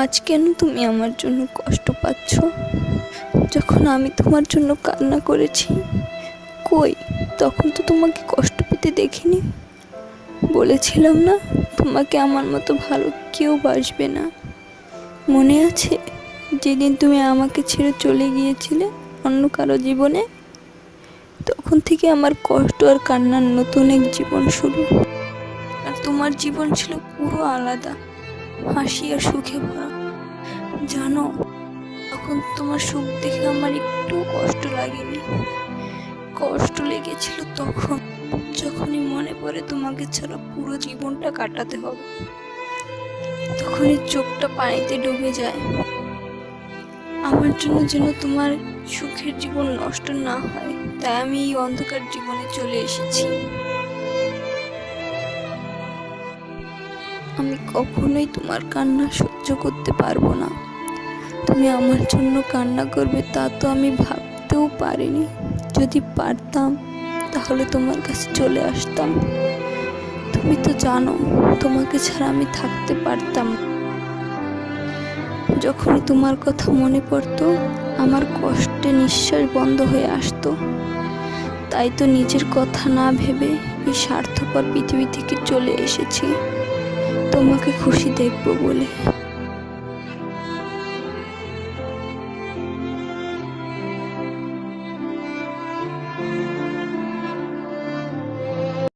আজ কেন তুমি আমার জন্য কষ্ট পাচ্ছ? যখন আমি তোমার জন্য কান্না করেছি, কই তখন তো তোমাকে কষ্ট পেতে দেখিনি। বলেছিলাম না, তোমাকে আমার মতো ভালো কেউ বাসবে না। মনে আছে যেদিন তুমি আমাকে ছেড়ে চলে গিয়েছিলে অন্য কারো জীবনে? তখন থেকে আমার কষ্ট আর কান্নার নতুন এক জীবন শুরু। আর তোমার জীবন ছিল পুরো আলাদা, হাসি আর সুখে ভরা। জানো, তখন তোমার সুখ দেখে আমার একটু কষ্ট লাগেনি। কষ্ট লেগেছিল তখন যখনই মনে পড়ে তোমাকে ছাড়া পুরো জীবনটা কাটাতে হবে। তখনই চোখটা পানিতে ডুবে যায়। আমার জন্য যেন তোমার সুখের জীবন নষ্ট না হয়, তাই আমি এই অন্ধকার জীবনে চলে এসেছি। আমি কখনোই তোমার কান্না সহ্য করতে পারবো না। তুমি আমার জন্য কান্না করবে তা তো আমি ভাবতেও পারিনি। যদি পারতাম তাহলে তোমার কাছে চলে আসতাম। তুমি তো জানো, তোমাকে ছাড়া আমি থাকতে পারতাম না। যখনই তোমার কথা মনে পড়তো, আমার কষ্টে নিঃশ্বাস বন্ধ হয়ে আসতো। তাই তো নিজের কথা না ভেবে এই স্বার্থপর পৃথিবী থেকে চলে এসেছি, তোমাকে খুশি দেখবো বলে।